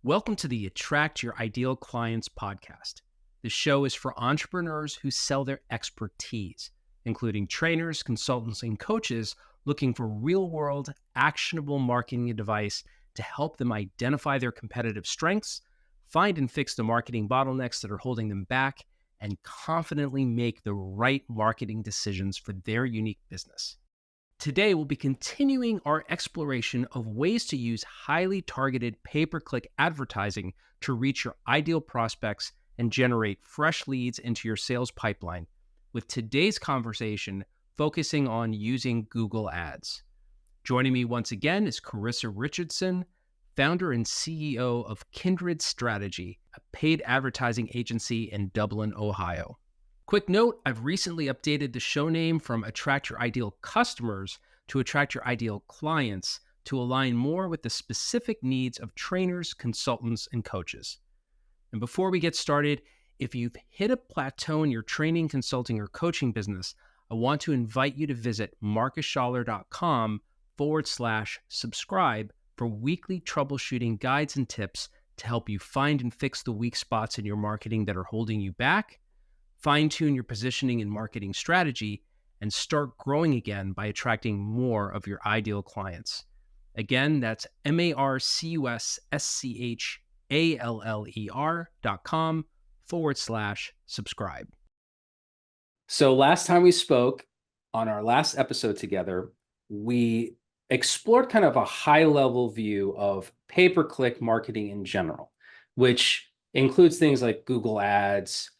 Welcome to the Attract Your Ideal Clients podcast. This show is for entrepreneurs who sell their expertise, including trainers, consultants, and coaches looking for real-world, actionable marketing advice to help them identify their competitive strengths, find and fix the marketing bottlenecks that are holding them back, and confidently make the right marketing decisions for their unique business. Today, we'll be continuing our exploration of ways to use highly targeted pay-per-click advertising to reach your ideal prospects and generate fresh leads into your sales pipeline, with today's conversation focusing on using Google Ads. Joining me once again is Carissa Richardson, founder and CEO of Kindred Strategy, a paid advertising agency in Dublin, Ohio. Quick note, I've recently updated the show name from Attract Your Ideal Customers to Attract Your Ideal Clients to align more with the specific needs of trainers, consultants, and coaches. And before we get started, if you've hit a plateau in your training, consulting, or coaching business, I want to invite you to visit marcusschaller.com/subscribe for weekly troubleshooting guides and tips to help you find and fix the weak spots in your marketing that are holding you back, fine-tune your positioning and marketing strategy, and start growing again by attracting more of your ideal clients. Again, that's marcusschaller.com/subscribe. So last time we spoke on our last episode together, we explored kind of a high-level view of pay-per-click marketing in general, which includes things like Google Ads,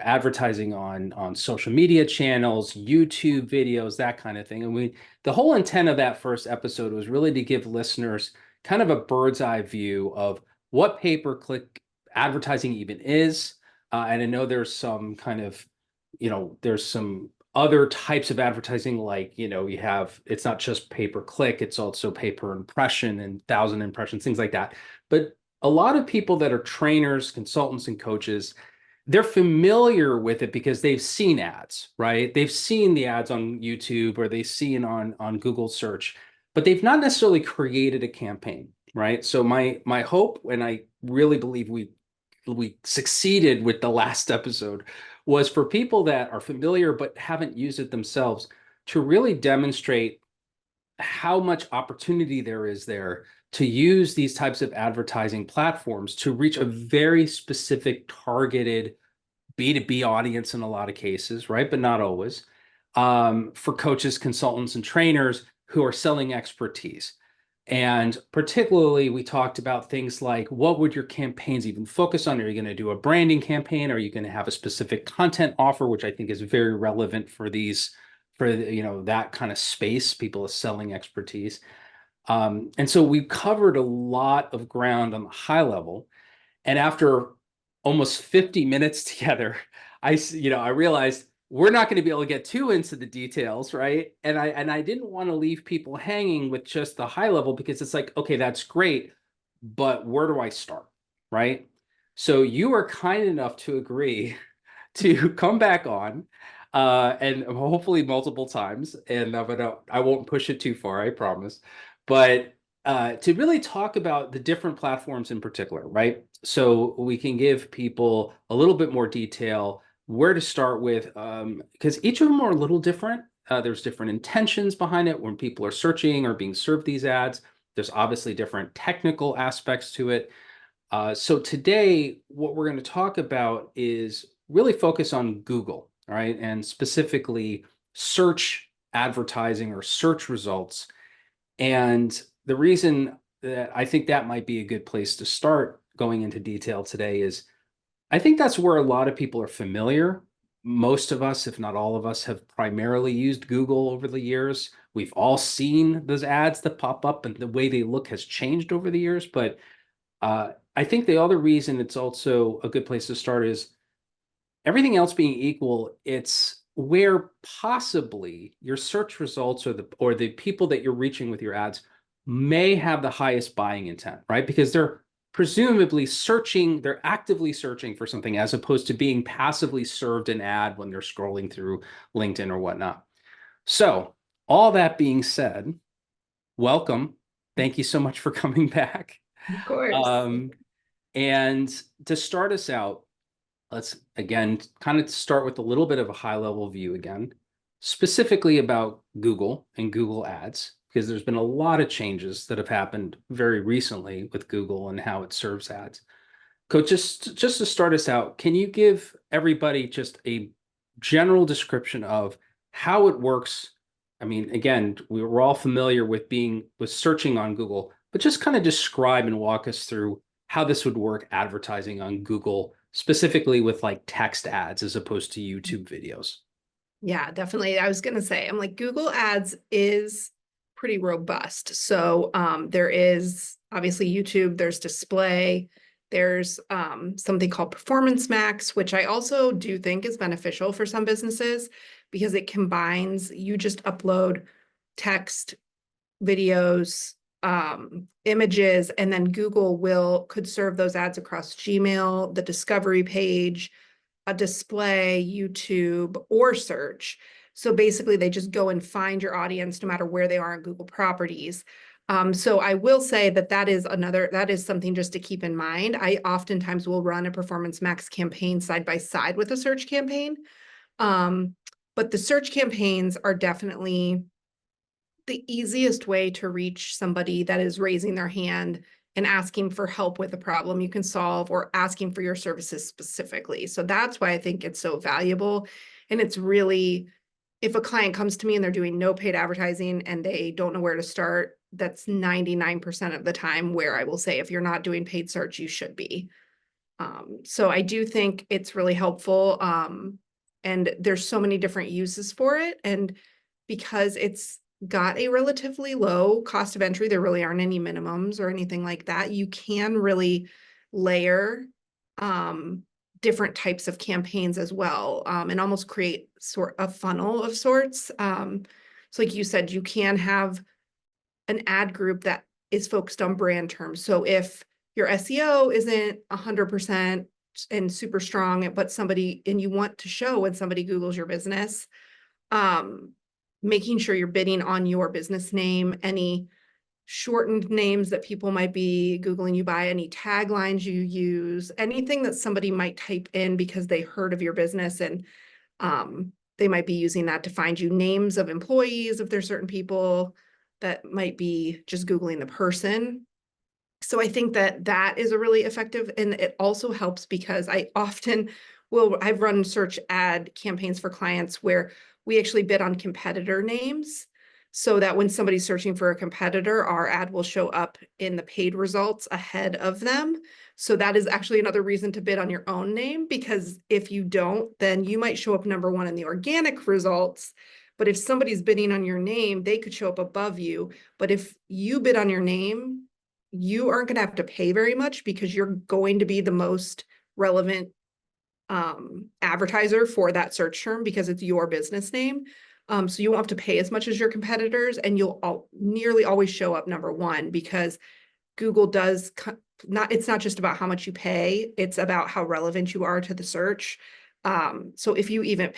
advertising on social media channels, YouTube videos, that kind of thing. And the whole intent of that first episode was really to give listeners kind of a bird's eye view of what pay-per-click advertising even is. And I know there's some kind of, there's some other types of advertising, like, it's not just pay-per-click, it's also pay-per-impression and 1,000 impressions, things like that. But a lot of people that are trainers, consultants, and coaches, they're familiar with it because they've seen ads, right? They've seen the ads on YouTube or they've seen on Google search, but they've not necessarily created a campaign, right? So my hope, and I really believe we succeeded with the last episode, was for people that are familiar but haven't used it themselves to really demonstrate how much opportunity there is there to use these types of advertising platforms to reach a very specific targeted B2B audience in a lot of cases, right? But not always, for coaches, consultants, and trainers who are selling expertise. And particularly, we talked about things like, what would your campaigns even focus on? Are you going to do a branding campaign? Are you going to have a specific content offer, which I think is very relevant for that kind of space, people are selling expertise. And so we covered a lot of ground on the high level. And after almost 50 minutes together, I realized we're not going to be able to get too into the details, right? And I didn't want to leave people hanging with just the high level, because it's like, okay, that's great, but where do I start, right? So you are kind enough to agree to come back on, and hopefully multiple times, and I won't push it too far, I promise. But to really talk about the different platforms in particular, right? So we can give people a little bit more detail where to start with, because each of them are a little different. There's different intentions behind it when people are searching or being served these ads. There's obviously different technical aspects to it. So today, what we're going to talk about is really focus on Google, right? And specifically search advertising or search results. And the reason that I think that might be a good place to start going into detail today is I think that's where a lot of people are familiar. Most of us, if not all of us, have primarily used Google over the years. We've all seen those ads that pop up, and the way they look has changed over the years. But I think the other reason it's also a good place to start is, everything else being equal, it's where possibly your search results or the people that you're reaching with your ads may have the highest buying intent, right? Because they're presumably searching, they're actively searching for something, as opposed to being passively served an ad when they're scrolling through LinkedIn or whatnot. So all that being said, welcome. Thank you so much for coming back. Of course. Um, and to start us out, let's again kind of start with a little bit of a high level view again, specifically about Google and Google Ads, because there's been a lot of changes that have happened very recently with Google and how it serves ads. Coach, just to start us out, can you give everybody just a general description of how it works? I mean, again, we're all familiar with being with searching on Google, but just kind of describe and walk us through how this would work advertising on Google, specifically with like text ads as opposed to YouTube videos. Yeah, definitely. I was going to say, I'm like, Google Ads is pretty robust. So there is obviously YouTube, there's display, there's something called Performance Max, which I also do think is beneficial for some businesses because it combines, you just upload text, videos, images, and then Google could serve those ads across Gmail, the discovery page, a display, YouTube, or search. So basically, they just go and find your audience no matter where they are in Google properties. So I will say that that is something just to keep in mind. I oftentimes will run a Performance Max campaign side by side with a search campaign. Um, but the search campaigns are definitely the easiest way to reach somebody that is raising their hand and asking for help with a problem you can solve or asking for your services specifically. So that's why I think it's so valuable. And it's really, if a client comes to me and they're doing no paid advertising and they don't know where to start, that's 99% of the time where I will say, if you're not doing paid search, you should be. So I do think it's really helpful. And there's so many different uses for it. And because it's got a relatively low cost of entry, there really aren't any minimums or anything like that. You can really layer different types of campaigns as well, and almost create sort of funnel of sorts. So like you said, you can have an ad group that is focused on brand terms. So if your SEO isn't 100% and super strong, but and you want to show when somebody Googles your business, um, making sure you're bidding on your business name, any shortened names that people might be Googling you by, any taglines you use, anything that somebody might type in because they heard of your business and they might be using that to find you, names of employees if there's certain people that might be just Googling the person. So I think that that is a really effective, and it also helps because I've run search ad campaigns for clients where we actually bid on competitor names so that when somebody's searching for a competitor, our ad will show up in the paid results ahead of them. So that is actually another reason to bid on your own name, because if you don't, then you might show up number one in the organic results. But if somebody's bidding on your name, they could show up above you. But if you bid on your name, you aren't going to have to pay very much because you're going to be the most relevant advertiser for that search term because it's your business name. So you won't have to pay as much as your competitors, and nearly always show up number one because Google does it's not just about how much you pay, it's about how relevant you are to the search. So if you even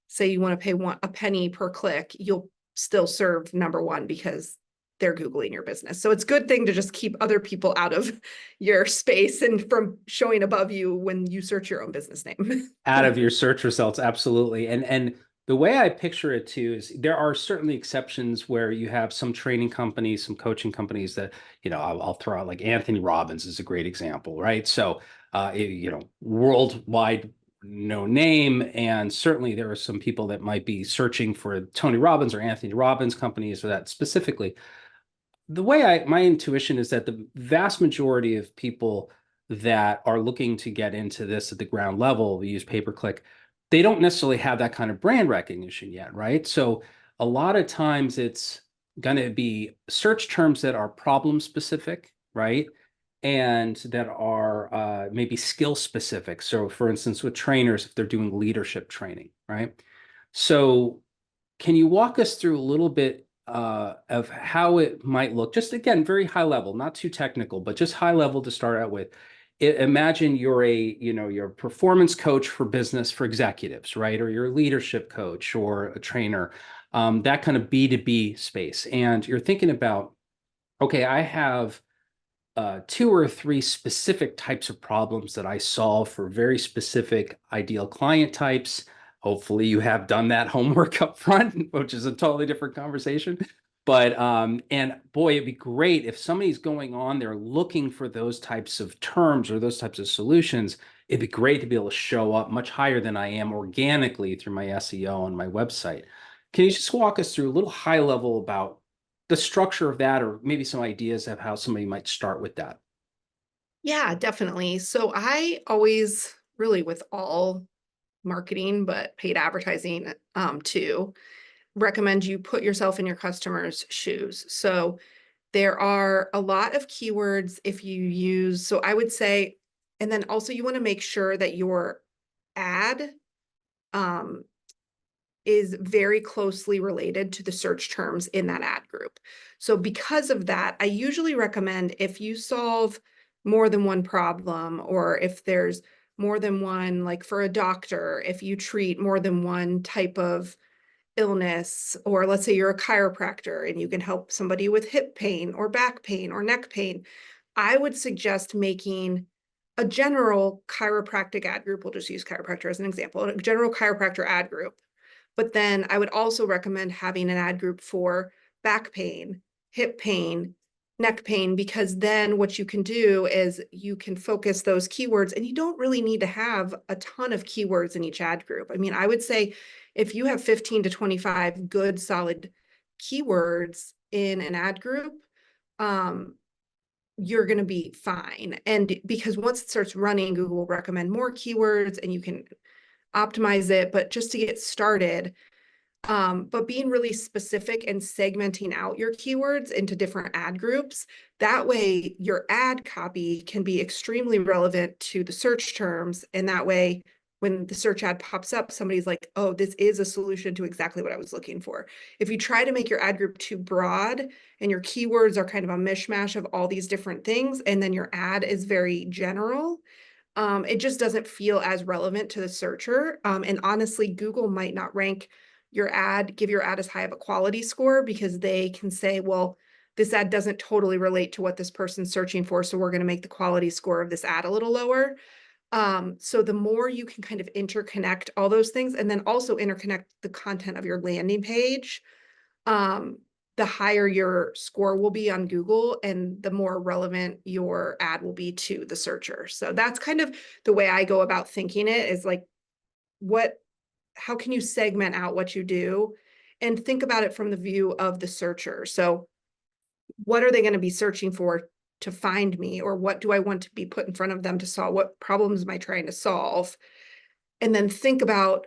say you want to pay a penny per click, you'll still serve number one because they're Googling your business. So it's a good thing to just keep other people out of your space and from showing above you when you search your own business name. Out of your search results, absolutely. And the way I picture it too is there are certainly exceptions where you have some training companies, some coaching companies that, I'll throw out like Anthony Robbins is a great example, right? So, worldwide no name, and certainly there are some people that might be searching for Tony Robbins or Anthony Robbins companies for that specifically. The way my intuition is that the vast majority of people that are looking to get into this at the ground level, they use pay-per-click, they don't necessarily have that kind of brand recognition yet, right? So a lot of times it's going to be search terms that are problem specific, right? And that are maybe skill specific. So for instance, with trainers, if they're doing leadership training, right? So can you walk us through a little bit of how it might look? Just again, very high level, not too technical, but just high level to start out with. Imagine you're a performance coach for business for executives, right? Or you're a leadership coach or a trainer, that kind of B2B space. And you're thinking about, okay, I have two or three specific types of problems that I solve for very specific ideal client types. Hopefully, you have done that homework up front, which is a totally different conversation. But and boy, it'd be great if somebody's going on there looking for those types of terms or those types of solutions. It'd be great to be able to show up much higher than I am organically through my SEO on my website. Can you just walk us through a little high level about the structure of that, or maybe some ideas of how somebody might start with that? Yeah, definitely. So I always really with all marketing, but paid advertising too, recommend you put yourself in your customers' shoes. So there are a lot of keywords if you use, so I would say, and then also you want to make sure that your ad um, is very closely related to the search terms in that ad group. So because of that, I usually recommend if you solve more than one problem, or if there's more than one, like for a doctor, if you treat more than one type of illness, or let's say you're a chiropractor and you can help somebody with hip pain or back pain or neck pain, I would suggest making a general chiropractic ad group. We'll just use chiropractor as an example, a general chiropractor ad group. But then I would also recommend having an ad group for back pain, hip pain, neck pain, because then what you can do is you can focus those keywords, and you don't really need to have a ton of keywords in each ad group. I mean, I would say if you have 15 to 25 good solid keywords in an ad group, um, you're going to be fine. And because once it starts running, Google will recommend more keywords and you can optimize it. But just to get started, but being really specific and segmenting out your keywords into different ad groups, that way your ad copy can be extremely relevant to the search terms. And that way, when the search ad pops up, somebody's like, oh, this is a solution to exactly what I was looking for. If you try to make your ad group too broad and your keywords are kind of a mishmash of all these different things, and then your ad is very general, it just doesn't feel as relevant to the searcher. And honestly, Google might not rank your ad, give your ad as high of a quality score, because they can say, well, this ad doesn't totally relate to what this person's searching for, so we're going to make the quality score of this ad a little lower. So the more you can kind of interconnect all those things, and then also interconnect the content of your landing page, um, the higher your score will be on Google and the more relevant your ad will be to the searcher. So that's kind of the way I go about thinking it, is like, how can you segment out what you do and think about it from the view of the searcher? So what are they going to be searching for to find me, or what do I want to be put in front of them to solve? What problems am I trying to solve? And then think about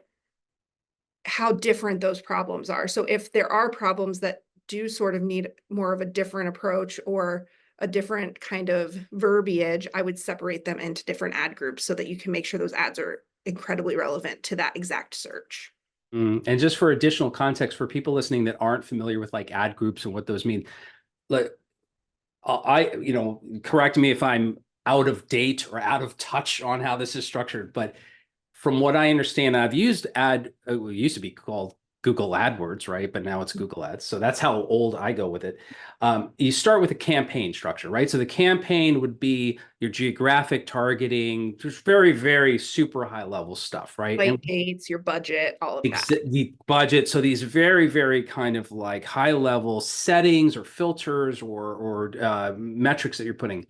how different those problems are. So if there are problems that do sort of need more of a different approach or a different kind of verbiage, I would separate them into different ad groups so that you can make sure those ads are incredibly relevant to that exact search. And just for additional context for people listening that aren't familiar with like ad groups and what those mean, like correct me if I'm out of date or out of touch on how this is structured, but from what I understand, I've used it used to be called Google AdWords, right? But now it's Google Ads. So that's how old I go with it. You start with a campaign structure, right? So the campaign would be your geographic targeting, just very, very super high level stuff, right? And Flight dates, your budget, all of that. the budget. So these very, very kind of like high level settings or filters or metrics that you're putting.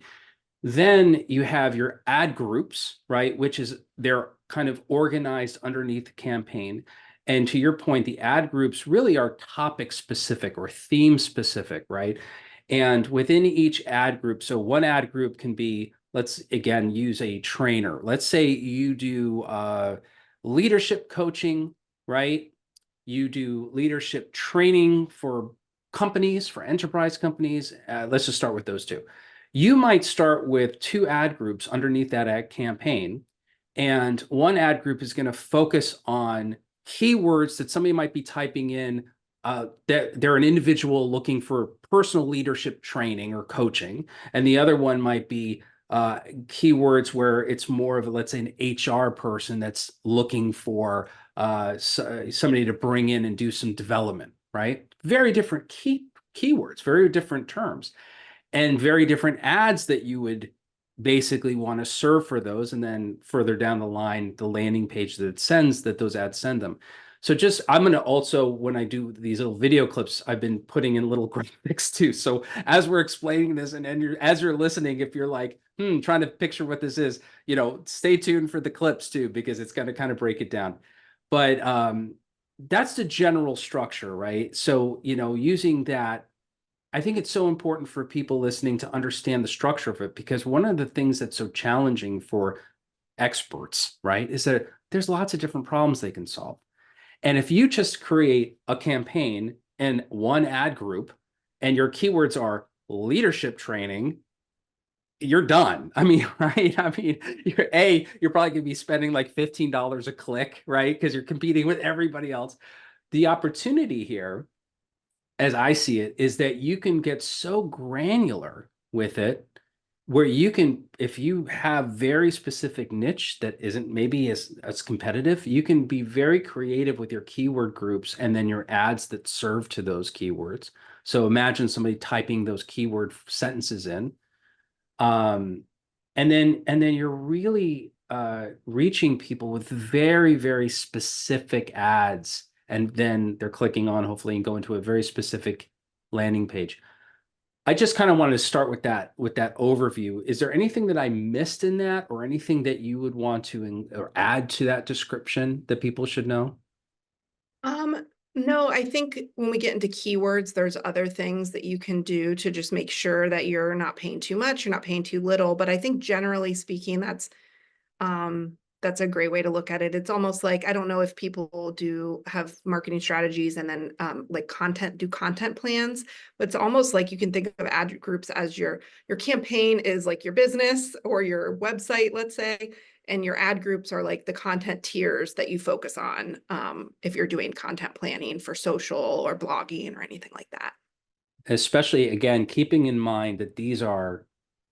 Then you have your ad groups, right? Which is they're kind of organized underneath the campaign. And to your point, the ad groups really are topic specific or theme specific, right? And within each ad group, so one ad group can be, let's again use a trainer. Let's say you do leadership coaching, right? You do leadership training for companies, for enterprise companies. Let's just start with those two. You might start with two ad groups underneath that ad campaign, and one ad group is going to focus on keywords that somebody might be typing in. They're an individual looking for personal leadership training or coaching, and the other one might be keywords where it's more of, let's say, an HR person that's looking for somebody to bring in and do some development, right? Very different keywords, very different terms. and very different ads that you would basically want to serve for those. And then further down the line, the landing page that it sends, that those ads send them. So just, I'm going to also, when I do these little video clips, I've been putting in little graphics too. So as we're explaining this and as you're listening, if you're like, trying to picture what this is, stay tuned for the clips too, because it's going to kind of break it down. But that's the general structure, right? So, using that, I think it's so important for people listening to understand the structure of it, because one of the things that's so challenging for experts, right, is that there's lots of different problems they can solve. And if you just create a campaign in one ad group and your keywords are leadership training, you're done. I mean, right? I mean, you're probably going to be spending like $15 a click, right? Because you're competing with everybody else. The opportunity here, as I see it, is that you can get so granular with it where you can, if you have very specific niche that isn't maybe as competitive, you can be very creative with your keyword groups and then your ads that serve to those keywords. So imagine somebody typing those keyword sentences in. Um, and then you're really reaching people with very, very specific ads, and then they're clicking on hopefully and go into a very specific landing page. I just kind of wanted to start with that overview. Is there anything that I missed in that, or anything that you would want to or add to that description that people should know? Um, no, I think when we get into keywords, there's other things that you can do to just make sure that you're not paying too much, you're not paying too little. But I think generally speaking, that's a great way to look at it. It's almost like, I don't know if people do have marketing strategies and then like content plans, but it's almost like you can think of ad groups as your campaign is like your business or your website, let's say, and your ad groups are like the content tiers that you focus on if you're doing content planning for social or blogging or anything like that. Especially again, keeping in mind that these are,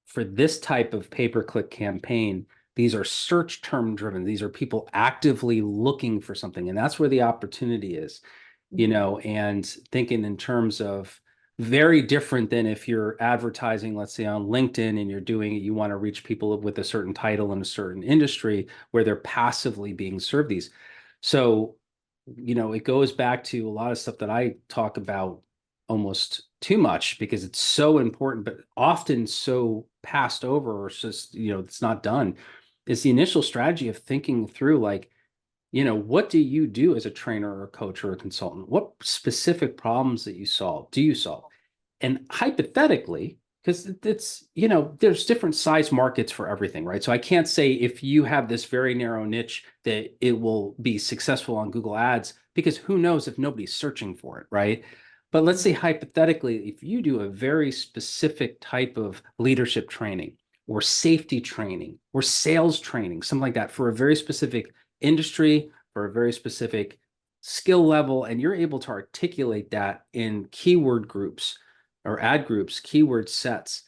for this type of pay-per-click campaign, these are search term driven. These are people actively looking for something. And that's where the opportunity is, and thinking in terms of very different than if you're advertising, let's say on LinkedIn, and you want to reach people with a certain title in a certain industry where they're passively being served these. So, it goes back to a lot of stuff that I talk about almost too much because it's so important, but often so passed over, or it's just, it's not done. It's the initial strategy of thinking through, like, what do you do as a trainer or a coach or a consultant? What specific problems that do you solve? And hypothetically, because it's, there's different size markets for everything, right? So I can't say if you have this very narrow niche that it will be successful on Google Ads, because who knows if nobody's searching for it, right? But let's say hypothetically, if you do a very specific type of leadership training or safety training or sales training, something like that, for a very specific industry, for a very specific skill level, and you're able to articulate that in keyword groups or ad groups, keyword sets,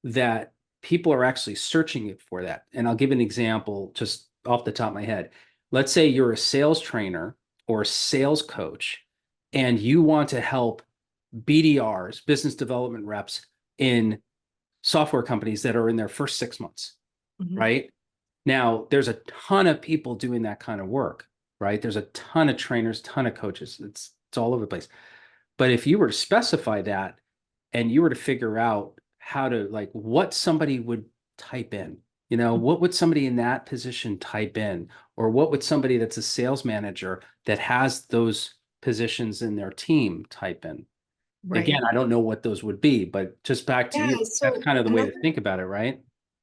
that people are actually searching it for that. And I'll give an example just off the top of my head. Let's say you're a sales trainer or a sales coach, and you want to help BDRs, business development reps, in software companies that are in their first 6 months, Mhm. right? Now, there's a ton of people doing that kind of work, right? There's a ton of trainers, ton of coaches. It's all over the place. But if you were to specify that, and you were to figure out how to, like, what somebody would type in, what would somebody in that position type in? Or what would somebody that's a sales manager that has those positions in their team type in? Again, Right. I don't know what those would be, but just back to Yeah. you, that's So kind of the way another to think about it, right?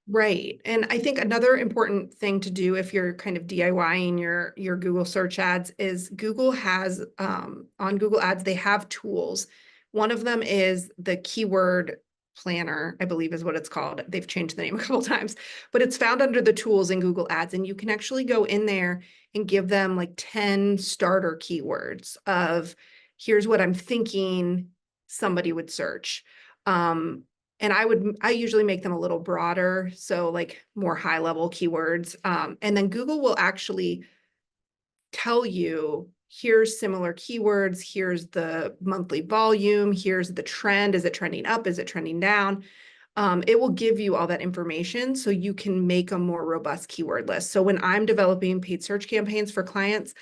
Right. And I think another important thing to do if you're kind of DIYing your Google search ads is Google has on Google Ads, they have tools. One of them is the keyword planner, I believe is what it's called. They've changed the name a couple times, but it's found under the tools in Google Ads. And you can actually go in there and give them like 10 starter keywords of here's what I'm thinking somebody would search. Um, and I usually make them a little broader, so like more high level keywords. And then Google will actually tell you, here's similar keywords, here's the monthly volume, here's the trend. Is it trending up? Is it trending down? It will give you all that information so you can make a more robust keyword list. So when I'm developing paid search campaigns for clients,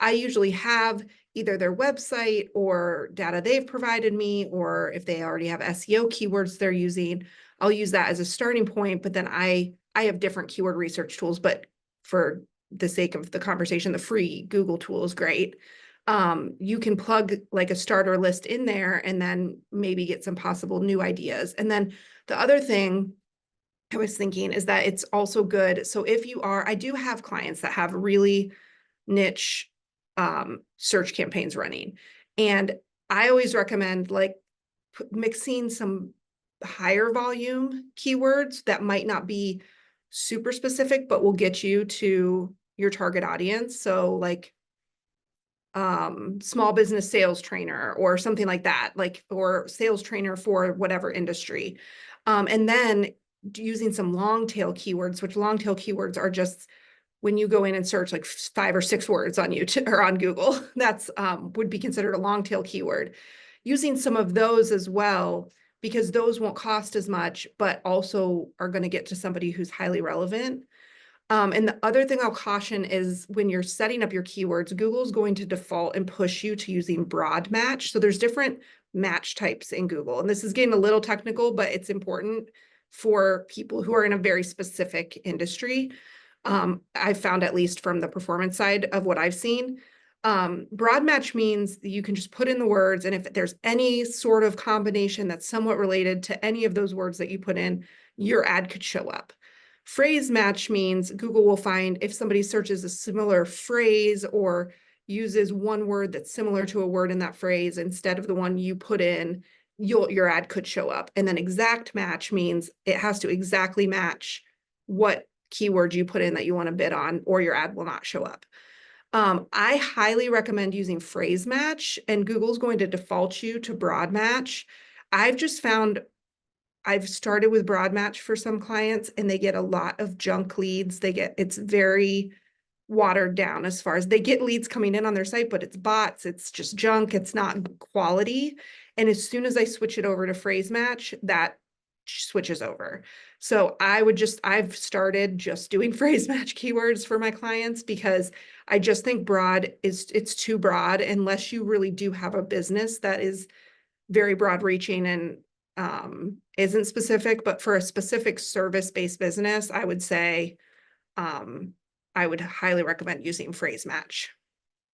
I usually have either their website or data they've provided me, or if they already have SEO keywords they're using, I'll use that as a starting point. But then I have different keyword research tools, but for the sake of the conversation, the free Google tool is great. You can plug like a starter list in there and then maybe get some possible new ideas. And then the other thing I was thinking is that it's also good. So if you are, I do have clients that have really niche search campaigns running. And I always recommend like mixing some higher volume keywords that might not be super specific, but will get you to your target audience. So like small business sales trainer or something like that, like, or sales trainer for whatever industry. And then using some long tail keywords, which long tail keywords are just when you go in and search like 5 or 6 words on YouTube or on Google, that's would be considered a long tail keyword. Using some of those as well, because those won't cost as much, but also are going to get to somebody who's highly relevant. And the other thing I'll caution is when you're setting up your keywords, Google's going to default and push you to using broad match. So there's different match types in Google. And this is getting a little technical, but it's important for people who are in a very specific industry. I've found, at least from the performance side of what I've seen, broad match means you can just put in the words, and if there's any sort of combination that's somewhat related to any of those words that you put in, your ad could show up. Phrase match means Google will find if somebody searches a similar phrase or uses one word that's similar to a word in that phrase instead of the one you put in, your ad could show up. And then exact match means it has to exactly match what keyword you put in that you want to bid on, or your ad will not show up. I highly recommend using phrase match, and Google's going to default you to broad match. I've just found I've started with broad match for some clients and they get a lot of junk leads. It's very watered down as far as they get leads coming in on their site, but it's bots, it's just junk, it's not quality. And as soon as I switch it over to phrase match, that switches over. So I've started just doing phrase match keywords for my clients because I just think it's too broad unless you really do have a business that is very broad reaching and isn't specific. But for a specific service-based business, I would say I would highly recommend using phrase match.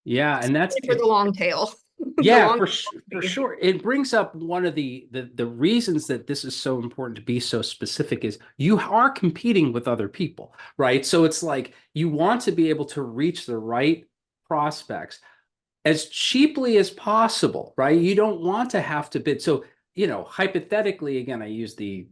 Yeah, and that's For the long tail. The yeah, long for tail. sure. It brings up one of the reasons that this is so important to be so specific is you are competing with other people, right? So it's like you want to be able to reach the right prospects as cheaply as possible, right? You don't want to have to bid. So, hypothetically, again, I use the,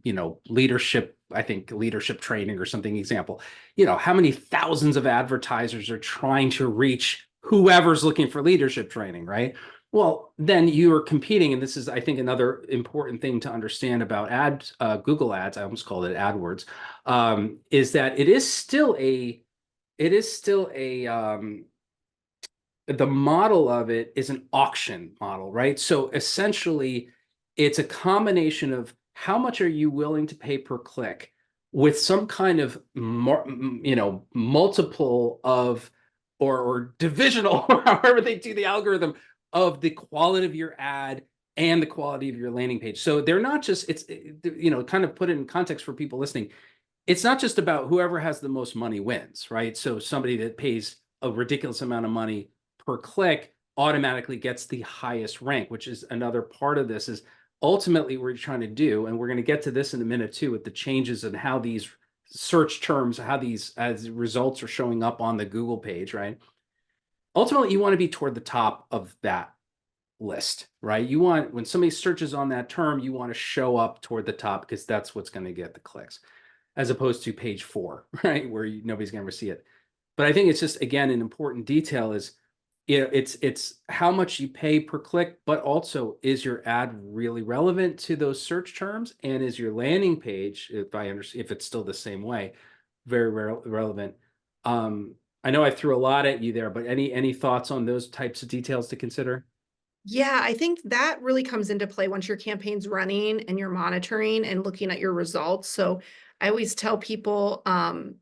leadership, I think leadership training or something example. How many thousands of advertisers are trying to reach whoever's looking for leadership training, right? Well, then you are competing, and this is, I think, another important thing to understand about Google Ads. I almost called it AdWords, is that the model of it is an auction model, right? So essentially, it's a combination of how much are you willing to pay per click with some kind of multiple of or divisional, or however they do the algorithm of the quality of your ad and the quality of your landing page. So they're not just kind of put it in context for people listening. It's not just about whoever has the most money wins, right? So somebody that pays a ridiculous amount of money per click automatically gets the highest rank, which is another part of this is ultimately what we're trying to do. And we're going to get to this in a minute too, with the changes and how these search terms, how these as results are showing up on the Google page, right? Ultimately, you want to be toward the top of that list, right? You want, when somebody searches on that term, you want to show up toward the top because that's what's going to get the clicks, as opposed to page 4, right? Where nobody's going to ever see it. But I think it's just, again, an important detail is, it's how much you pay per click, but also is your ad really relevant to those search terms, and is your landing page, if it's still the same way, very relevant. I know I threw a lot at you there, but any thoughts on those types of details to consider? Yeah, I think that really comes into play once your campaign's running and you're monitoring and looking at your results. So I always tell people, I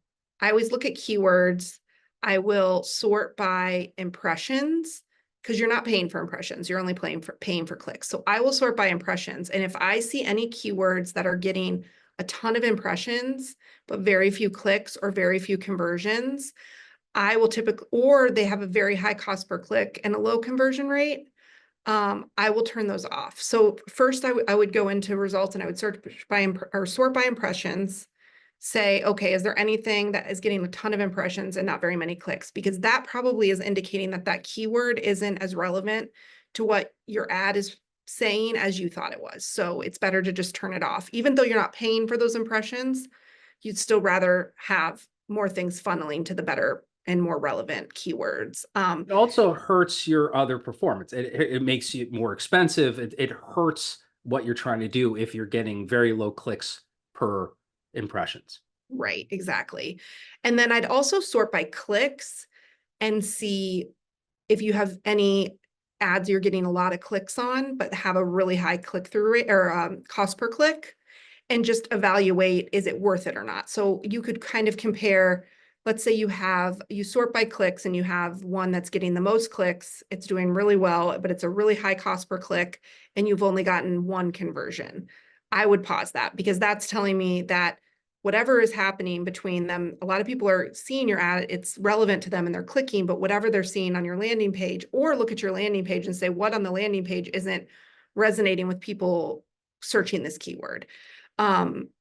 always look at keywords. I will sort by impressions because you're not paying for impressions. You're only paying for clicks. So I will sort by impressions. And if I see any keywords that are getting a ton of impressions, but very few clicks or very few conversions, I will typically, or they have a very high cost per click and a low conversion rate, I will turn those off. So first I would go into results and I would search by or sort by impressions, say, okay, is there anything that is getting a ton of impressions and not very many clicks? Because that probably is indicating that that keyword isn't as relevant to what your ad is saying as you thought it was. So it's better to just turn it off. Even though you're not paying for those impressions, you'd still rather have more things funneling to the better and more relevant keywords. It also hurts your other performance. It makes you more expensive. It hurts what you're trying to do if you're getting very low clicks per impressions. Right, exactly. And then I'd also sort by clicks and see if you have any ads you're getting a lot of clicks on, but have a really high click-through rate or cost per click, and just evaluate, is it worth it or not? So you could kind of compare, let's say you sort by clicks and you have one that's getting the most clicks, it's doing really well, but it's a really high cost per click, and you've only gotten one conversion. I would pause that because that's telling me that whatever is happening between them, a lot of people are seeing your ad, it's relevant to them and they're clicking, but whatever they're seeing on your landing page, or look at your landing page and say, what on the landing page isn't resonating with people searching this keyword?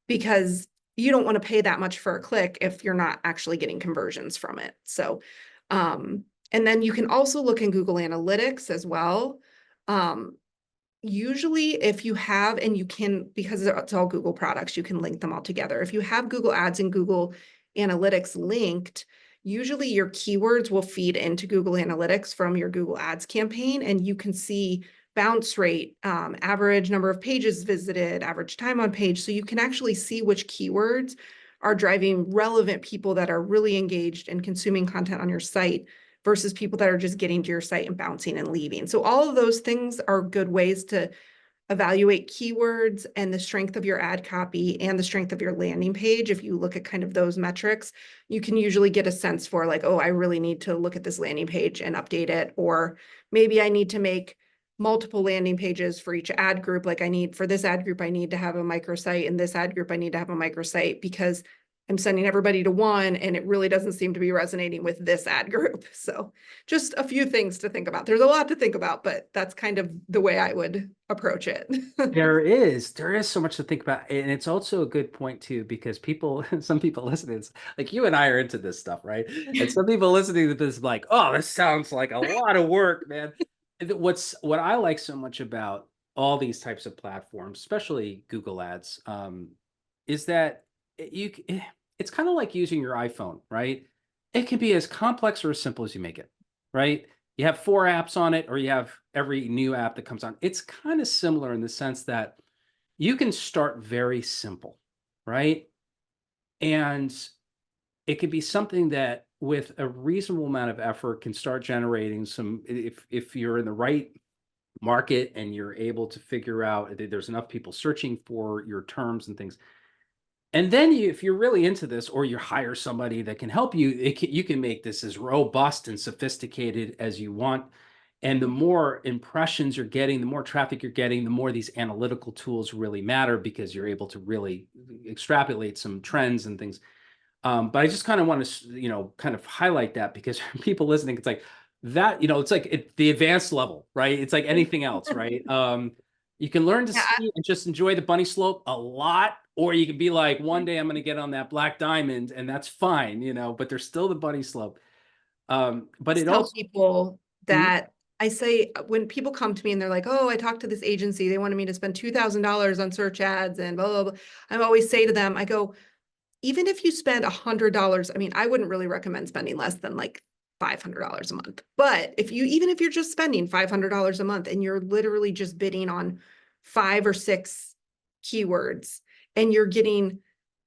Because you don't want to pay that much for a click if you're not actually getting conversions from it. So, and then you can also look in Google Analytics as well. Um, Usually if you have, and you can, because it's all Google products, you can link them all together. If you have Google Ads and Google Analytics linked, usually your keywords will feed into Google Analytics from your Google Ads campaign, and you can see bounce rate, average number of pages visited, average time on page. So you can actually see which keywords are driving relevant people that are really engaged and consuming content on your site versus people that are just getting to your site and bouncing and leaving. So all of those things are good ways to evaluate keywords and the strength of your ad copy and the strength of your landing page. If you look at kind of those metrics, you can usually get a sense for like, oh, I really need to look at this landing page and update it. Or maybe I need to make multiple landing pages for each ad group. Like for this ad group, I need to have a microsite, and this ad group, I need to have a microsite because I'm sending everybody to one and it really doesn't seem to be resonating with this ad group. So just a few things to think about. There's a lot to think about, but that's kind of the way I would approach it. There is so much to think about. And it's also a good point too, because some people listening, it's like you and I are into this stuff, right? And some people listening to this like, oh, this sounds like a lot of work, man. What I like so much about all these types of platforms, especially Google Ads, is that it's kind of like using your iPhone, right? It can be as complex or as simple as you make it, right? You have 4 apps on it, or you have every new app that comes on. It's kind of similar in the sense that you can start very simple, right? And it could be something that with a reasonable amount of effort can start generating some, if you're in the right market and you're able to figure out that there's enough people searching for your terms and things. And then if you're really into this, or you hire somebody that can help you, you can make this as robust and sophisticated as you want. And the more impressions you're getting, the more traffic you're getting, the more these analytical tools really matter, because you're able to really extrapolate some trends and things. But I just kind of want to, kind of highlight that, because people listening, it's like that, it's like the advanced level, right? It's like anything else, right? You can learn to Yeah, ski and just enjoy the bunny slope a lot, or you can be like, one day I'm going to get on that black diamond, and that's fine, but there's still the bunny slope. But just it tell also, people Mhm. that I say when people come to me and they're like, oh, I talked to this agency, they wanted me to spend $2,000 on search ads and blah, blah, blah. I always say to them, I go, even if you spend $100, I mean, I wouldn't really recommend spending less than like $500 a month. But even if you're just spending $500 a month and you're literally just bidding on 5 or 6 keywords and you're getting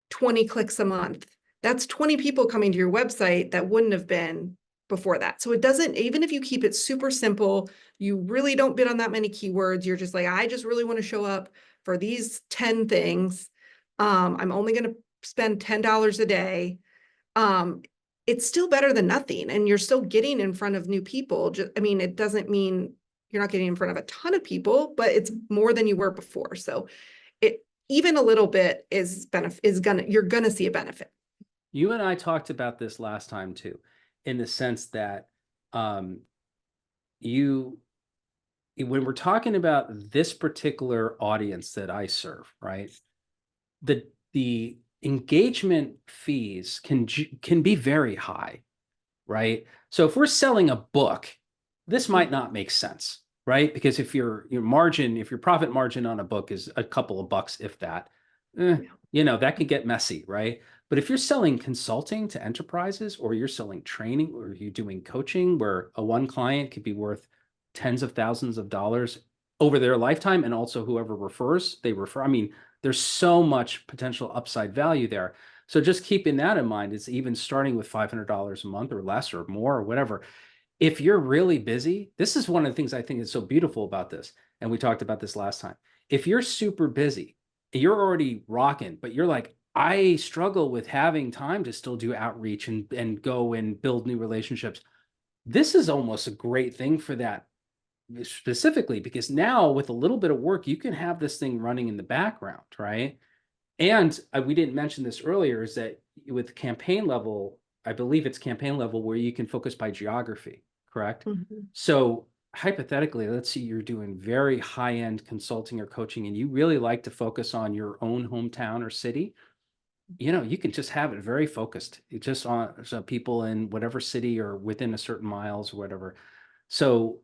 20 clicks a month, that's 20 people coming to your website that wouldn't have been before that. So it doesn't, even if you keep it super simple, you really don't bid on that many keywords. You're just like, I just really want to show up for these 10 things. I'm only going to spend $10 a day. Um, it's still better than nothing. And you're still getting in front of new people. I mean, it doesn't mean you're not getting in front of a ton of people, but it's more than you were before. So it, even a little bit you're gonna see a benefit. You and I talked about this last time too, in the sense that um, you, when we're talking about this particular audience that I serve, right? The engagement fees can be very high, right? So if we're selling a book, this might not make sense, right? Because if your margin, if your profit margin on a book is a couple of bucks, if that, Yeah. that could get messy, right? But if you're selling consulting to enterprises, or you're selling training, or you're doing coaching where a one client could be worth tens of thousands of dollars over their lifetime, and also whoever refers, they refer. I mean, there's so much potential upside value there. So just keeping that in mind, it's even starting with $500 a month or less or more or whatever. If you're really busy, this is one of the things I think is so beautiful about this. And we talked about this last time. If you're super busy, you're already rocking, but you're like, I struggle with having time to still do outreach and go and build new relationships. This is almost a great thing for that specifically, because now with a little bit of work, you can have this thing running in the background, right? And we didn't mention this earlier, is that with campaign level, I believe it's campaign level where you can focus by geography, correct? Mhm. So hypothetically, let's say you're doing very high-end consulting or coaching and you really like to focus on your own hometown or city, you can just have it very focused, just on so people in whatever city or within a certain miles or whatever. So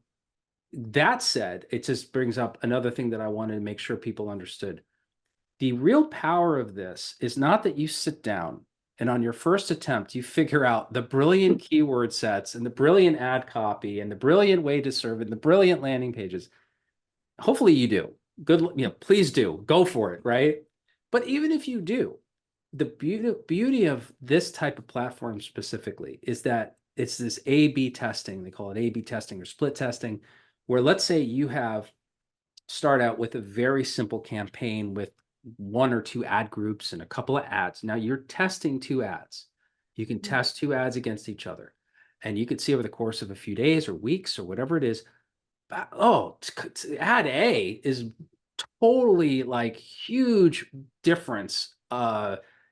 that said, it just brings up another thing that I wanted to make sure people understood. The real power of this is not that you sit down and on your first attempt, you figure out the brilliant keyword sets and the brilliant ad copy and the brilliant way to serve it and the brilliant landing pages. Hopefully you do. Good, please do. Go for it, right? But even if you do, the beauty of this type of platform specifically is that it's this A/B testing. They call it A/B testing or split testing, where let's say you have start out with a very simple campaign with one or two ad groups and a couple of ads. Now you're testing two ads. You can test two ads against each other. And you could see over the course of a few days or weeks or whatever it is, oh, ad A is totally like huge difference.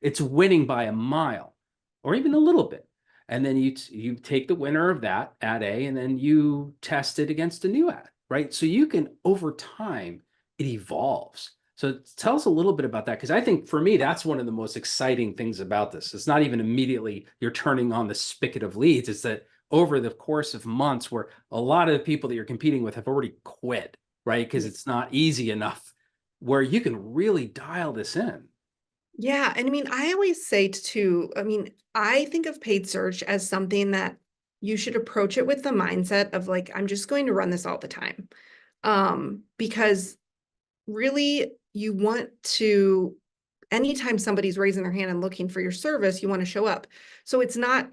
It's winning by a mile or even a little bit. And then you take the winner of that ad A and then you test it against a new ad, right? So you can over time it evolves. So tell us a little bit about that, because I think for me that's one of the most exciting things about this. It's not even immediately you're turning on the spigot of leads. It's that over the course of months where a lot of the people that you're competing with have already quit, right? Because Yeah. it's not easy enough, where you can really dial this in. Yeah. And I mean, I always say too, I mean, I think of paid search as something that you should approach it with the mindset of like, I'm just going to run this all the time. Because really you want to, anytime somebody's raising their hand and looking for your service, you want to show up. So it's not,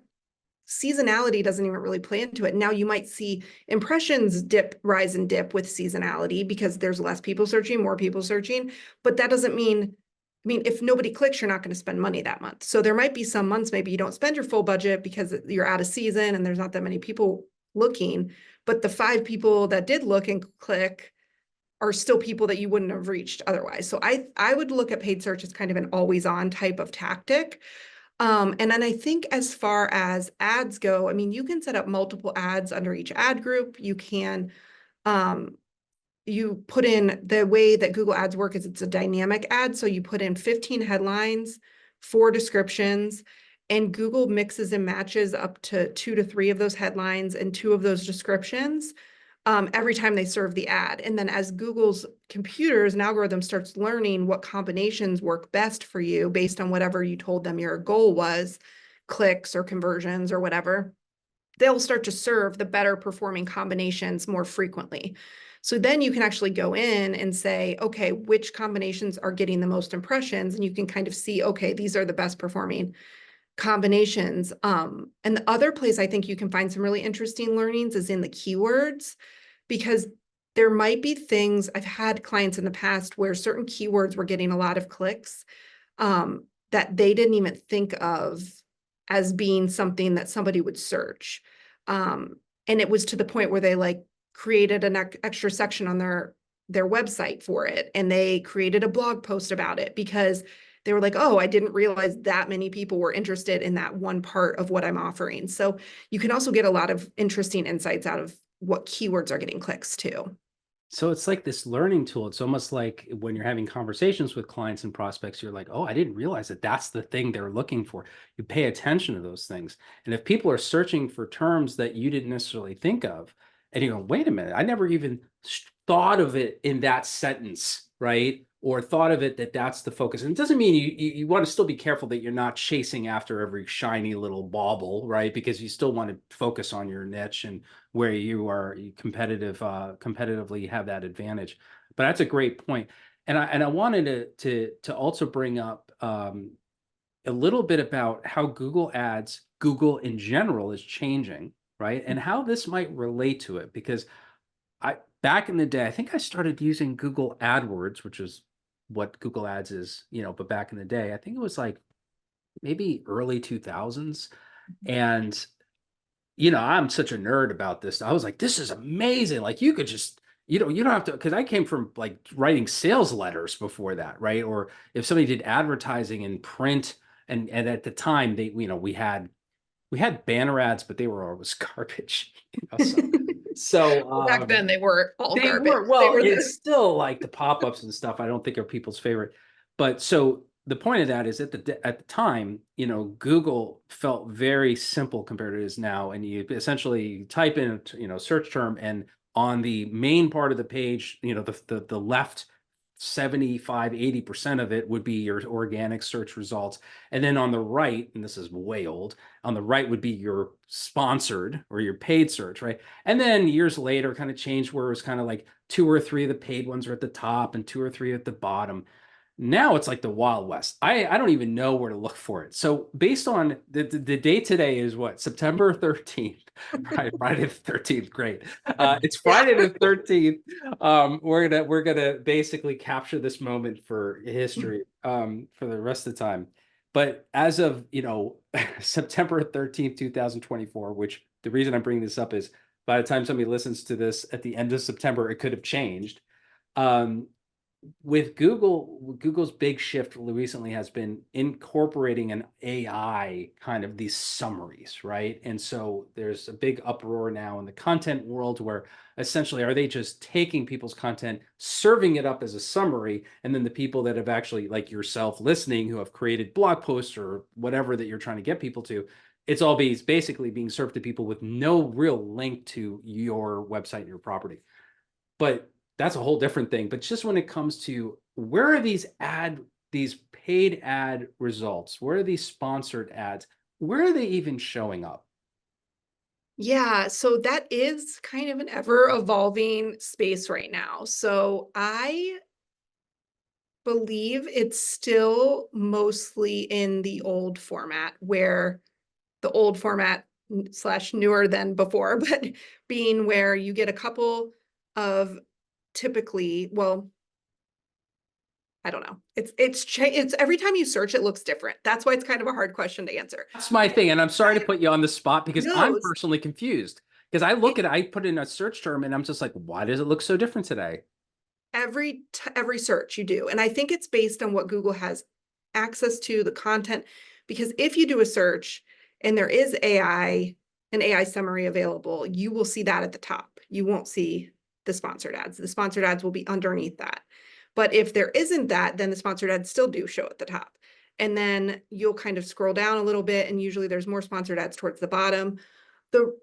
seasonality doesn't even really play into it. Now you might see impressions rise and dip with seasonality because there's less people searching, more people searching, but that doesn't mean, I mean, if nobody clicks, you're not going to spend money that month. So there might be some months, maybe you don't spend your full budget because you're out of season and there's not that many people looking, but the 5 people that did look and click are still people that you wouldn't have reached otherwise. So I would look at paid search as kind of an always on type of tactic. And then I think as far as ads go, I mean, you can set up multiple ads under each ad group. You can, you put in, the way that Google Ads work is it's a dynamic ad. So you put in 15 headlines, 4 descriptions, and Google mixes and matches up to 2 to 3 of those headlines and 2 of those descriptions every time they serve the ad. And then as Google's computers and algorithm starts learning what combinations work best for you based on whatever you told them your goal was, clicks or conversions or whatever, they'll start to serve the better performing combinations more frequently. So then you can actually go in and say, okay, which combinations are getting the most impressions? And you can kind of see, okay, these are the best performing combinations. And the other place I think you can find some really interesting learnings is in the keywords, because there might be things I've had clients in the past where certain keywords were getting a lot of clicks, that they didn't even think of as being something that somebody would search. And it was to the point where they like created an extra section on their website for it, and they created a blog post about it because they were like, oh, I didn't realize that many people were interested in that one part of what I'm offering. So you can also get a lot of interesting insights out of what keywords are getting clicks too. So it's like this learning tool. It's almost like when you're having conversations with clients and prospects, you're like, oh, I didn't realize that that's the thing they're looking for. You pay attention to those things. And if people are searching for terms that you didn't necessarily think of, and you go, wait a minute, I never even thought of it in that sentence, right? Or thought of it that that's the focus. And it doesn't mean you want to still be careful that you're not chasing after every shiny little bauble, right? Because you still want to focus on your niche and where you are competitively have that advantage. But that's a great point. And I wanted to also bring up a little bit about how Google Ads, Google in general is changing, right? And how this might relate to it. Because I back in the day, I think I started using Google AdWords, which is what Google Ads is, but back in the day, I think it was like maybe early 2000s. And I'm such a nerd about this. I was like, this is amazing. Like you could just, you don't have to, because I came from like writing sales letters before that, right? Or if somebody did advertising in print, and at the time we had banner ads, but they were always garbage. So Well, back then they were all they garbage. were, They well, were it's the still like the pop-ups and stuff, I don't think are people's favorite. But so the point of that is at the time, Google felt very simple compared to it is now. And you essentially type in, search term, and on the main part of the page, the left 75-80% of it would be your organic search results. And then on the right, and this is way old, on the right would be your sponsored or your paid search, right? And then years later, kind of changed where it was kind of like two or three of the paid ones are at the top and two or three at the bottom. Now it's like the Wild West. I don't even know where to look for it. So based on the date today is what? September 13th, right? Friday the 13th. Great. It's yeah. Friday the 13th. We're gonna basically capture this moment for history for the rest of the time. But as of September 13th, 2024, which the reason I'm bringing this up is by the time somebody listens to this at the end of September, it could have changed. Um, with Google's big shift recently has been incorporating an AI kind of these summaries, right? And so there's a big uproar now in the content world where essentially are they just taking people's content, serving it up as a summary, and then the people that have actually, like yourself listening, who have created blog posts or whatever that you're trying to get people to, it's all basically being served to people with no real link to your website and your property. But that's a whole different thing. But just when it comes to where are these paid ad results, where are these sponsored ads, where are they even showing up? Yeah, so that is kind of an ever evolving space right now. So I believe it's still mostly in the old format, where the old format slash newer than before, but being where you get a couple of typically, well, I don't know. It's every time you search, it looks different. That's why it's kind of a hard question to answer. That's my thing. And I'm sorry to put you on the spot because I'm No, personally confused. Because I put in a search term and I'm just like, why does it look so different today? every search you do, and I think it's based on what Google has access to, the content, because if you do a search and there is an AI summary available, you will see that at the top. You won't see the sponsored ads. The sponsored ads will be underneath that. But if there isn't that, then the sponsored ads still do show at the top. And then you'll kind of scroll down a little bit, and usually there's more sponsored ads towards the bottom. The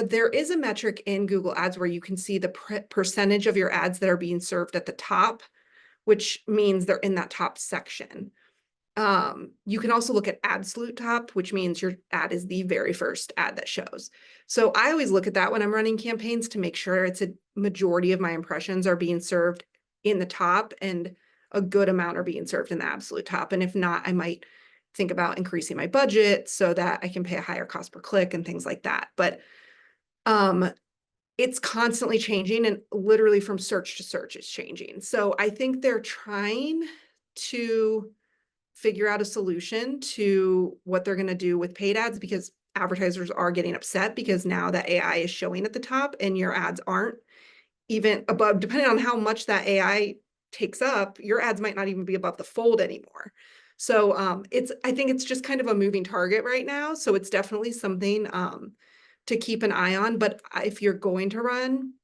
there is a metric in Google Ads where you can see the percentage of your ads that are being served at the top, which means they're in that top section. You can also look at absolute top, which means your ad is the very first ad that shows. So I always look at that when I'm running campaigns to make sure it's a majority of my impressions are being served in the top and a good amount are being served in the absolute top. And if not, I might think about increasing my budget so that I can pay a higher cost per click and things like that. But um, it's constantly changing, and literally from search to search it's changing. So I think they're trying to figure out a solution to what they're going to do with paid ads, because advertisers are getting upset because now that AI is showing at the top and your ads aren't even above, depending on how much that AI takes up, your ads might not even be above the fold anymore. So I think it's just kind of a moving target right now. So it's definitely something to keep an eye on. But if you're going to run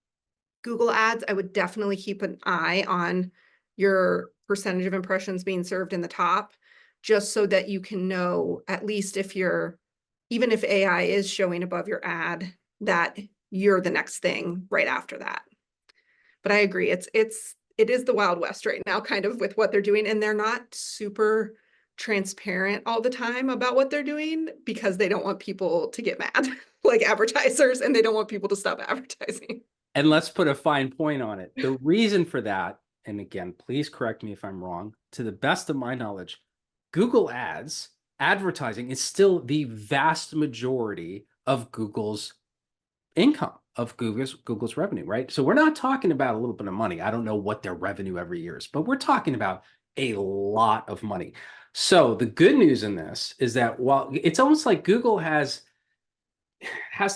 Google ads, I would definitely keep an eye on your percentage of impressions being served in the top, just so that you can know, at least if you're, even if AI is showing above your ad, that you're the next thing right after that. But I agree, it is the Wild West right now, kind of, with what they're doing, and they're not super transparent all the time about what they're doing because they don't want people to get mad, like advertisers, and they don't want people to stop advertising. And let's put a fine point on it. The reason for that, and again, please correct me if I'm wrong, to the best of my knowledge, Google Ads advertising is still the vast majority of Google's income, of Google's revenue, right? So we're not talking about a little bit of money. I don't know what their revenue every year is, but we're talking about a lot of money. So the good news in this is that while it's almost like Google has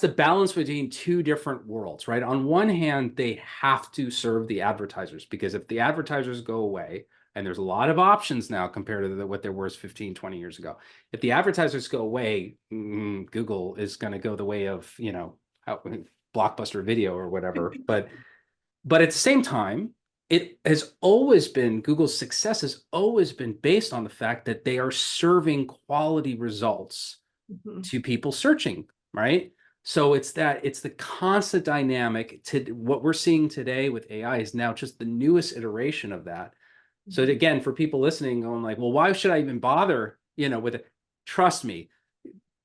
to balance between two different worlds, right? On one hand, they have to serve the advertisers, because if the advertisers go away, and there's a lot of options now compared to what there was 15, 20 years ago. If the advertisers go away, Google is going to go the way of, Blockbuster Video or whatever. But at the same time, it has always been, Google's success has always been based on the fact that they are serving quality results Mhm. to people searching, right? So it's the constant dynamic to what we're seeing today with AI is now just the newest iteration of that. So Mhm. again, for people listening, going like, well, why should I even bother, with it? Trust me,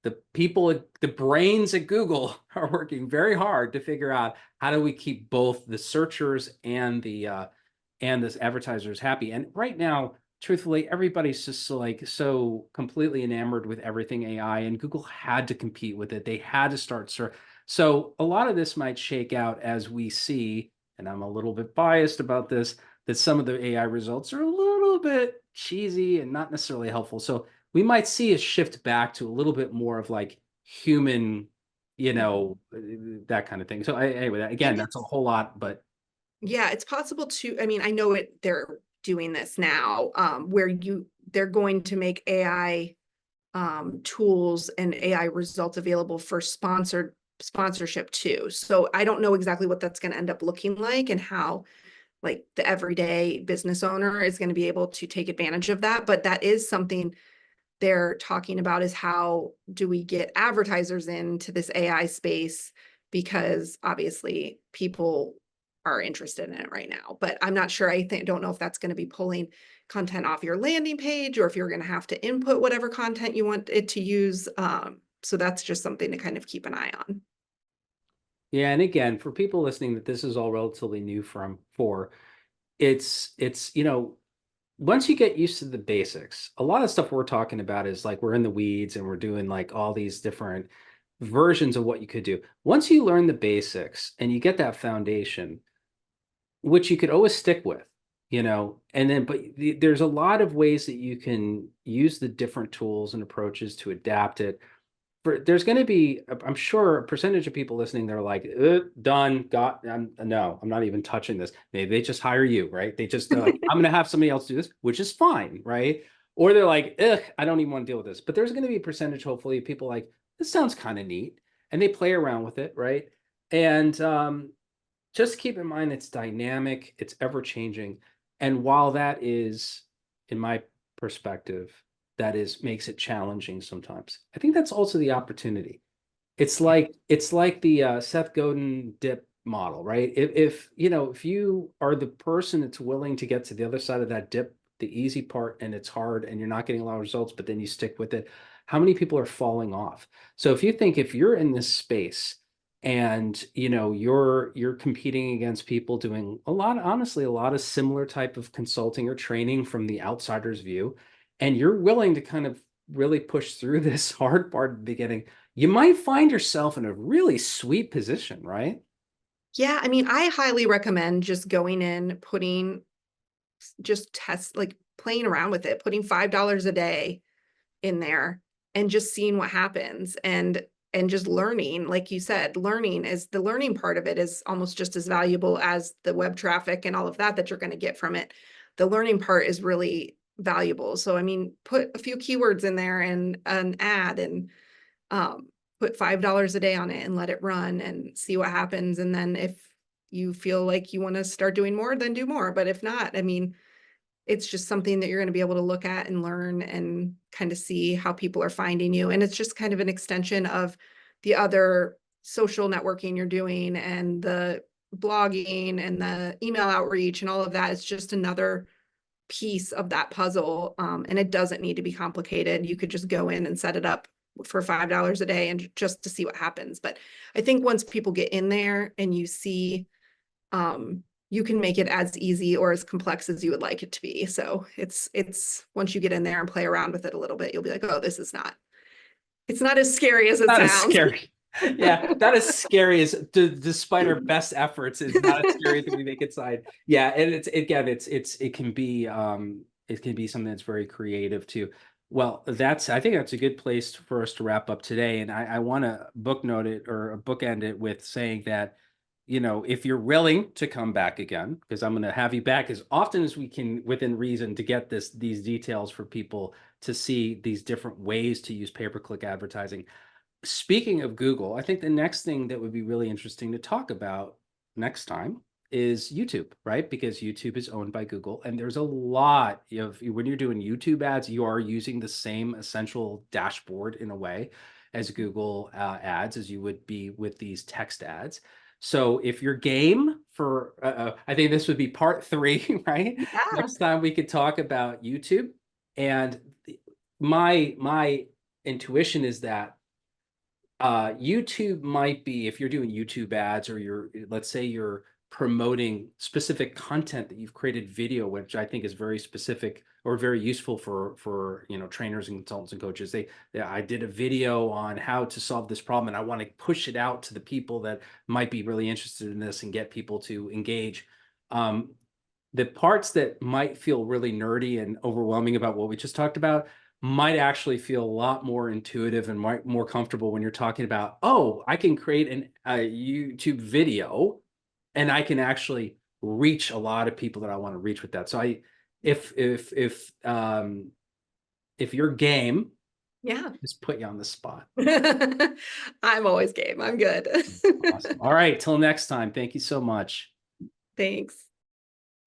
the brains at Google are working very hard to figure out how do we keep both the searchers and the advertisers happy. And right now, truthfully, everybody's just like so completely enamored with everything AI, and Google had to compete with it. They had to start search. So a lot of this might shake out as we see, and I'm a little bit biased about this, that some of the AI results are a little bit cheesy and not necessarily helpful. So we might see a shift back to a little bit more of like human, that kind of thing. So anyway, again, And that's a it's, whole lot, but yeah, it's possible to, I mean, I know they're doing this now, where they're going to make AI tools and AI results available for sponsorship too. So I don't know exactly what that's going to end up looking like, and how like the everyday business owner is going to be able to take advantage of that. But that is something they're talking about, is how do we get advertisers into this AI space? Because obviously people are interested in it right now, but I'm not sure. Don't know if that's going to be pulling content off your landing page, or if you're going to have to input whatever content you want it to use. So that's just something to kind of keep an eye on. yeah. And again, for people listening, that this is all relatively new for it's once you get used to the basics, a lot of stuff we're talking about is like we're in the weeds and we're doing like all these different versions of what you could do. Once you learn the basics and you get that foundation, which you could always stick with, and then, but there's a lot of ways that you can use the different tools and approaches to adapt it. There's going to be, I'm sure, a percentage of people listening, they're like, done, no, I'm not even touching this. Maybe they just hire you, right? They're like, I'm going to have somebody else do this, which is fine, right? Or they're like, ugh, I don't even want to deal with this. But there's going to be a percentage, hopefully, of people like, this sounds kind of neat. And they play around with it, right? And just keep in mind it's dynamic, it's ever changing. And while that is, in my perspective, that is makes it challenging sometimes. I think that's also the opportunity. It's like the Seth Godin dip model, right? If you are the person that's willing to get to the other side of that dip, the easy part, and it's hard and you're not getting a lot of results, but then you stick with it, how many people are falling off? So if you're in this space and you're competing against people doing honestly, a lot of similar type of consulting or training from the outsider's view, and you're willing to kind of really push through this hard part at the beginning, you might find yourself in a really sweet position, right? Yeah, I mean, I highly recommend just going in, just test, like playing around with it, putting $5 a day in there and just seeing what happens, and just learning. Like you said, the learning part of it is almost just as valuable as the web traffic and all of that you're going to get from it. The learning part is really valuable. So I mean, put a few keywords in there and an ad, and put $5 a day on it and let it run and see what happens. And then if you feel like you want to start doing more, then do more. But if not, I mean, it's just something that you're going to be able to look at and learn and kind of see how people are finding you. And it's just kind of an extension of the other social networking you're doing, and the blogging and the email outreach and all of that. It's just another piece of that puzzle. And it doesn't need to be complicated. You could just go in and set it up for $5 a day and just to see what happens. But I think once people get in there and you see, you can make it as easy or as complex as you would like it to be. So it's once you get in there and play around with it a little bit, you'll be like, oh, it's not as scary as it Not as sounds. scary. Yeah, not as scary as despite our best efforts, is not as scary as we make it sound. Yeah, and it's again, it can be something that's very creative too. Well, I think that's a good place for us to wrap up today. And I want to booknote it or bookend it with saying that, if you're willing to come back again, because I'm going to have you back as often as we can within reason to get these details for people to see these different ways to use pay-per-click advertising. Speaking of Google, I think the next thing that would be really interesting to talk about next time is YouTube, right? Because YouTube is owned by Google, and there's a lot of when you're doing YouTube ads, you are using the same essential dashboard in a way as Google ads as you would be with these text ads. So if you're game for, I think this would be part 3, right? Yeah. Next time we could talk about YouTube. And my intuition is that YouTube might be, if you're doing YouTube ads or let's say you're promoting specific content that you've created video, which I think is very specific or very useful for trainers and consultants and coaches. I did a video on how to solve this problem, and I want to push it out to the people that might be really interested in this and get people to engage. Um, the parts that might feel really nerdy and overwhelming about what we just talked about might actually feel a lot more intuitive and more comfortable when you're talking about, oh, I can create a YouTube video and I can actually reach a lot of people that I want to reach with that. So if if you're game, Yeah. just put you on the spot. I'm always game. I'm good. Awesome. All right, till next time. Thank you so much. Thanks.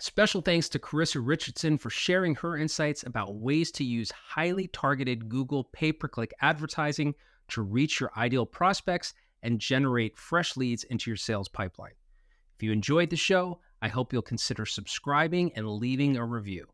Special thanks to Carissa Richardson for sharing her insights about ways to use highly targeted Google pay-per-click advertising to reach your ideal prospects and generate fresh leads into your sales pipeline. If you enjoyed the show, I hope you'll consider subscribing and leaving a review.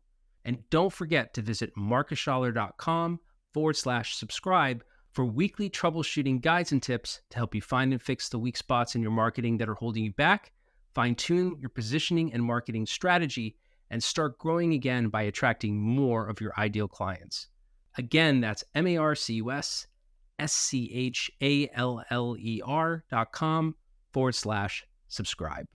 And don't forget to visit marcuschaller.com/subscribe for weekly troubleshooting guides and tips to help you find and fix the weak spots in your marketing that are holding you back, fine-tune your positioning and marketing strategy, and start growing again by attracting more of your ideal clients. Again, that's marcuschaller.com/subscribe.